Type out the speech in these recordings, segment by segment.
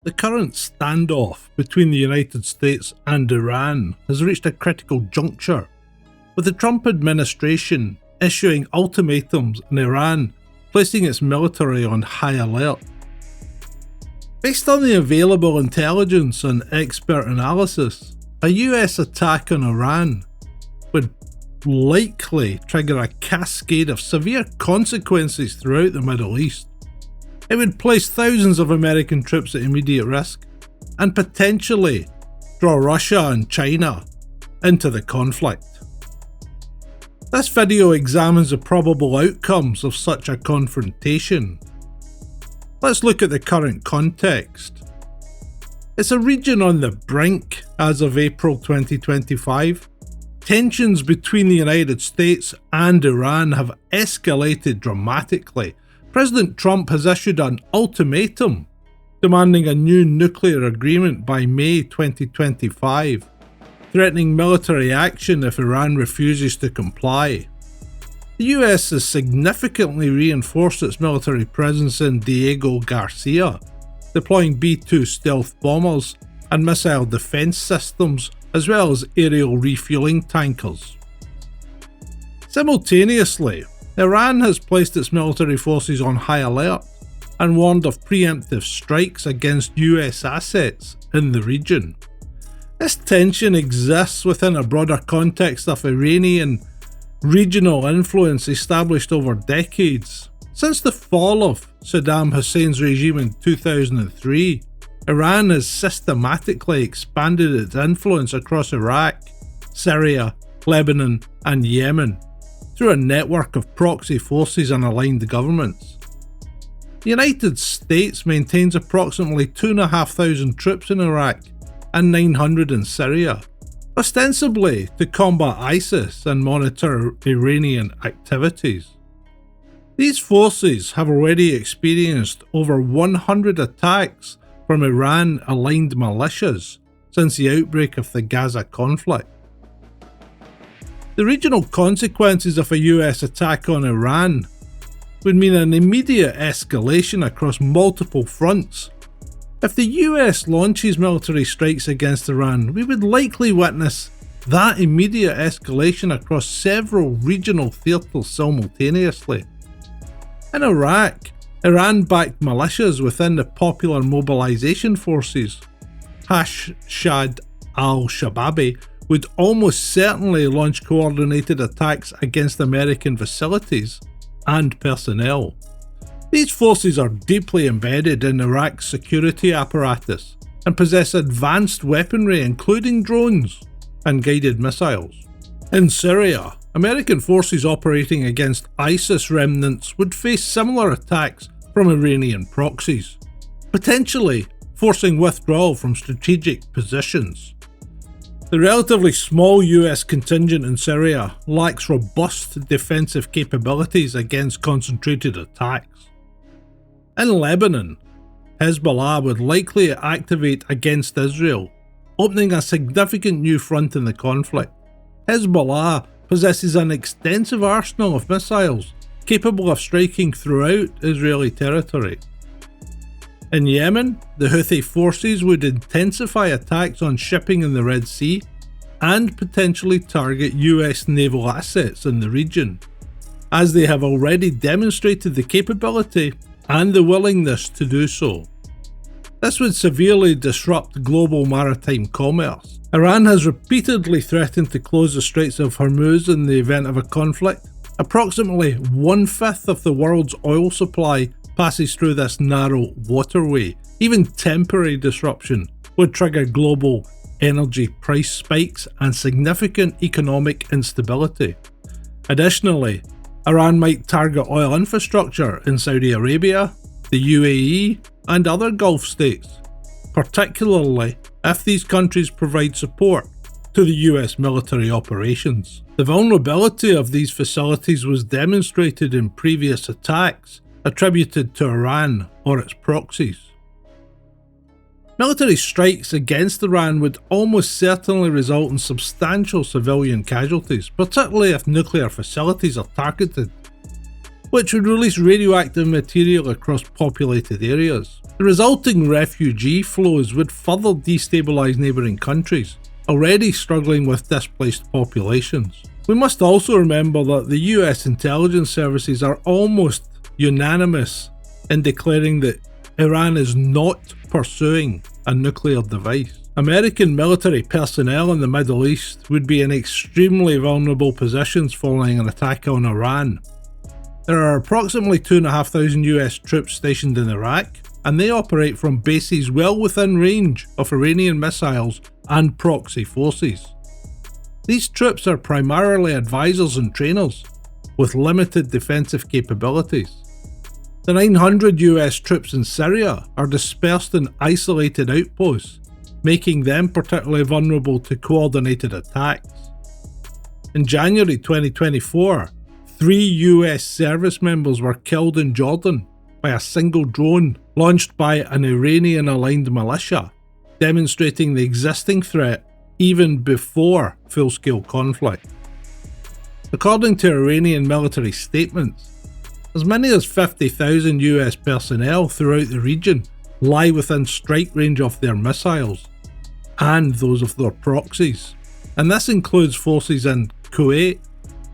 The current standoff between the United States and Iran has reached a critical juncture, with the Trump administration issuing ultimatums and Iran placing its military on high alert. Based on the available intelligence and expert analysis, a US attack on Iran would likely trigger a cascade of severe consequences throughout the Middle East. It would place thousands of American troops at immediate risk and potentially draw Russia and China into the conflict. This video examines the probable outcomes of such a confrontation. Let's look at the current context. It's a region on the brink as of April 2025. Tensions between the United States and Iran have escalated dramatically. President Trump has issued an ultimatum demanding a new nuclear agreement by May 2025, threatening military action if Iran refuses to comply. The US has significantly reinforced its military presence in Diego Garcia, deploying B-2 stealth bombers and missile defense systems, as well as aerial refueling tankers. Simultaneously, Iran has placed its military forces on high alert and warned of preemptive strikes against US assets in the region. This tension exists within a broader context of Iranian regional influence established over decades. Since the fall of Saddam Hussein's regime in 2003, Iran has systematically expanded its influence across Iraq, Syria, Lebanon, and Yemen through a network of proxy forces and aligned governments. The United States maintains approximately 2,500 troops in Iraq and 900 in Syria, ostensibly to combat ISIS and monitor Iranian activities. These forces have already experienced over 100 attacks from Iran-aligned militias since the outbreak of the Gaza conflict. The regional consequences of a US attack on Iran would mean an immediate escalation across multiple fronts. If the US launches military strikes against Iran, we would likely witness that immediate escalation across several regional theatres simultaneously. In Iraq, Iran-backed militias within the Popular Mobilization Forces, Hashd al-Shababi, would almost certainly launch coordinated attacks against American facilities and personnel. These forces are deeply embedded in Iraq's security apparatus and possess advanced weaponry including drones and guided missiles. In Syria, American forces operating against ISIS remnants would face similar attacks from Iranian proxies, potentially forcing withdrawal from strategic positions. The relatively small US contingent in Syria lacks robust defensive capabilities against concentrated attacks. In Lebanon, Hezbollah would likely activate against Israel, opening a significant new front in the conflict. Hezbollah possesses an extensive arsenal of missiles capable of striking throughout Israeli territory. In Yemen, the Houthi forces would intensify attacks on shipping in the Red Sea and potentially target US naval assets in the region, as they have already demonstrated the capability and the willingness to do so. This would severely disrupt global maritime commerce. Iran has repeatedly threatened to close the Straits of Hormuz in the event of a conflict. Approximately 1/5 of the world's oil supply passes through this narrow waterway. Even temporary disruption would trigger global energy price spikes and significant economic instability. Additionally, Iran might target oil infrastructure in Saudi Arabia, the UAE, and other Gulf states, particularly if these countries provide support to the US military operations. The vulnerability of these facilities was demonstrated in previous attacks attributed to Iran or its proxies. Military strikes against Iran would almost certainly result in substantial civilian casualties, particularly if nuclear facilities are targeted. which would release radioactive material across populated areas. The resulting refugee flows would further destabilise neighbouring countries, already struggling with displaced populations. We must also remember that the US intelligence services are almost unanimous in declaring that Iran is not pursuing a nuclear device. American military personnel in the Middle East would be in extremely vulnerable positions following an attack on Iran. There are approximately 2,500 US troops stationed in Iraq, and they operate from bases well within range of Iranian missiles and proxy forces. These troops are primarily advisors and trainers, with limited defensive capabilities. The 900 US troops in Syria are dispersed in isolated outposts, making them particularly vulnerable to coordinated attacks. In January 2024, 3 US service members were killed in Jordan by a single drone launched by an Iranian-aligned militia, demonstrating the existing threat even before full-scale conflict. According to Iranian military statements, as many as 50,000 US personnel throughout the region lie within strike range of their missiles and those of their proxies, and this includes forces in Kuwait,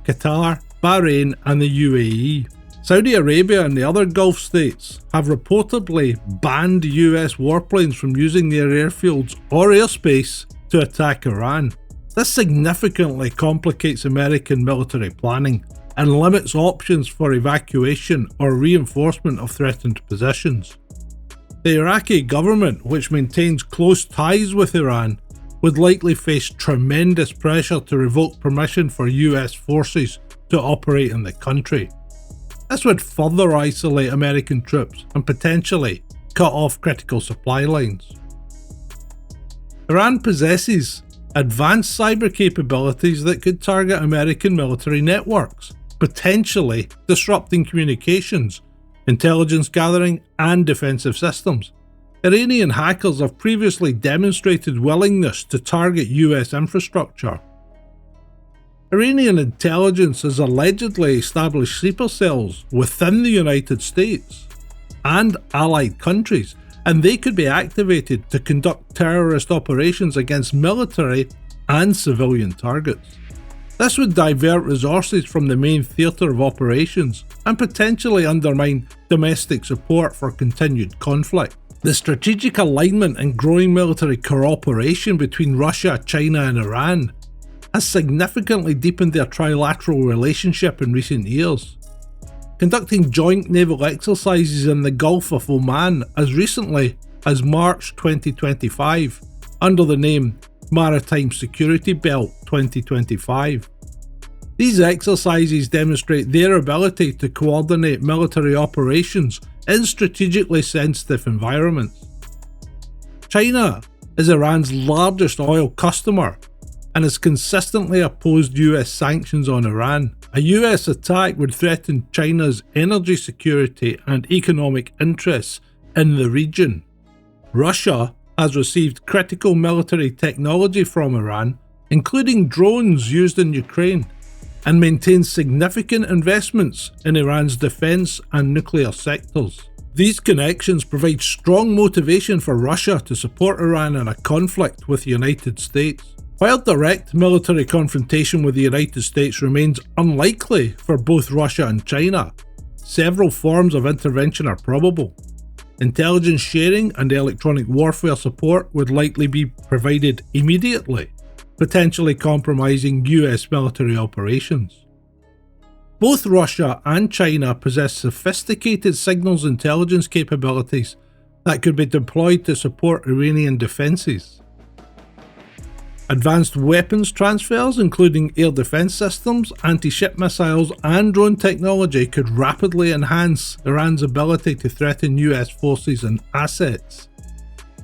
Qatar, Bahrain and the UAE. Saudi Arabia and the other Gulf states have reportedly banned US warplanes from using their airfields or airspace to attack Iran. This significantly complicates American military planning and limits options for evacuation or reinforcement of threatened positions. The Iraqi government, which maintains close ties with Iran, would likely face tremendous pressure to revoke permission for US forces to operate in the country. This would further isolate American troops and potentially cut off critical supply lines. Iran possesses advanced cyber capabilities that could target American military networks, potentially disrupting communications, intelligence gathering, and defensive systems. Iranian hackers have previously demonstrated willingness to target US infrastructure. Iranian intelligence has allegedly established sleeper cells within the United States and allied countries, and they could be activated to conduct terrorist operations against military and civilian targets. This would divert resources from the main theatre of operations and potentially undermine domestic support for continued conflict. The strategic alignment and growing military cooperation between Russia, China and Iran has significantly deepened their trilateral relationship in recent years, conducting joint naval exercises in the Gulf of Oman as recently as March 2025 under the name Maritime Security Belt 2025. These exercises demonstrate their ability to coordinate military operations in strategically sensitive environments. China is Iran's largest oil customer and has consistently opposed US sanctions on Iran. A US attack would threaten China's energy security and economic interests in the region. Russia has received critical military technology from Iran, including drones used in Ukraine, and maintains significant investments in Iran's defense and nuclear sectors. These connections provide strong motivation for Russia to support Iran in a conflict with the United States. While direct military confrontation with the United States remains unlikely for both Russia and China, several forms of intervention are probable. Intelligence sharing and electronic warfare support would likely be provided immediately, potentially compromising US military operations. Both Russia and China possess sophisticated signals intelligence capabilities that could be deployed to support Iranian defences. Advanced weapons transfers, including air defense systems, anti-ship missiles, and drone technology, could rapidly enhance Iran's ability to threaten US forces and assets.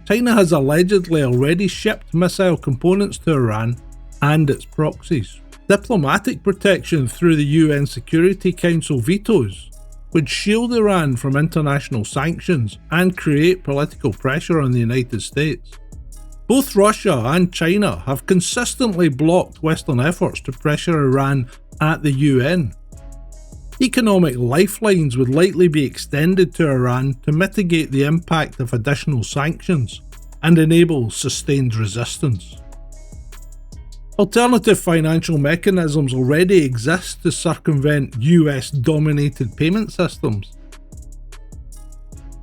China has allegedly already shipped missile components to Iran and its proxies. Diplomatic protection through the UN Security Council vetos would shield Iran from international sanctions and create political pressure on the United States. Both Russia and China have consistently blocked Western efforts to pressure Iran at the UN. Economic lifelines would likely be extended to Iran to mitigate the impact of additional sanctions and enable sustained resistance. Alternative financial mechanisms already exist to circumvent US-dominated payment systems.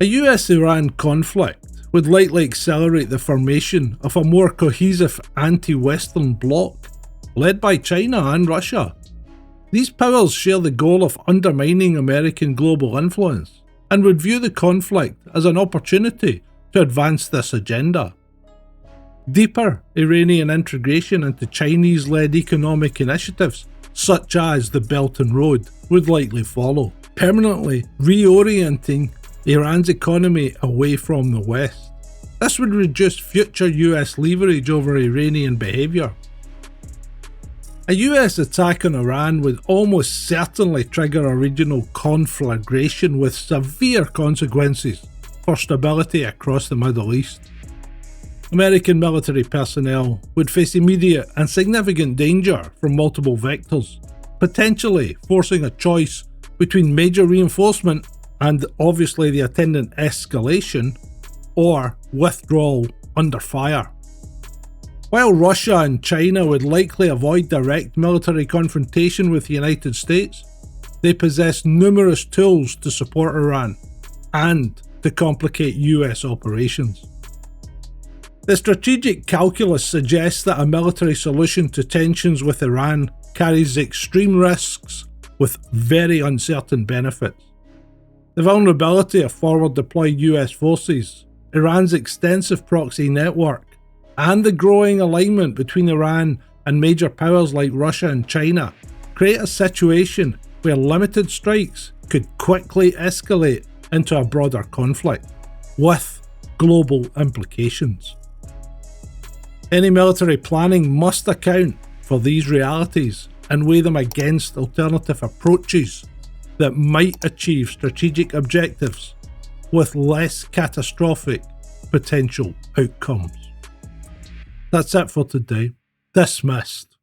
A US-Iran conflict would likely accelerate the formation of a more cohesive anti-Western bloc, led by China and Russia. These powers share the goal of undermining American global influence and would view the conflict as an opportunity to advance this agenda. Deeper Iranian integration into Chinese-led economic initiatives, such as the Belt and Road, would likely follow, permanently reorienting Iran's economy away from the West. This would reduce future US leverage over Iranian behaviour. A US attack on Iran would almost certainly trigger a regional conflagration with severe consequences for stability across the Middle East. American military personnel would face immediate and significant danger from multiple vectors, potentially forcing a choice between major reinforcement and obviously the attendant escalation, or withdrawal under fire. While Russia and China would likely avoid direct military confrontation with the United States, they possess numerous tools to support Iran and to complicate US operations. The strategic calculus suggests that a military solution to tensions with Iran carries extreme risks with very uncertain benefits. The vulnerability of forward-deployed US forces, Iran's extensive proxy network, and the growing alignment between Iran and major powers like Russia and China create a situation where limited strikes could quickly escalate into a broader conflict, with global implications. Any military planning must account for these realities and weigh them against alternative approaches that might achieve strategic objectives with less catastrophic potential outcomes. That's it for today. Dismissed.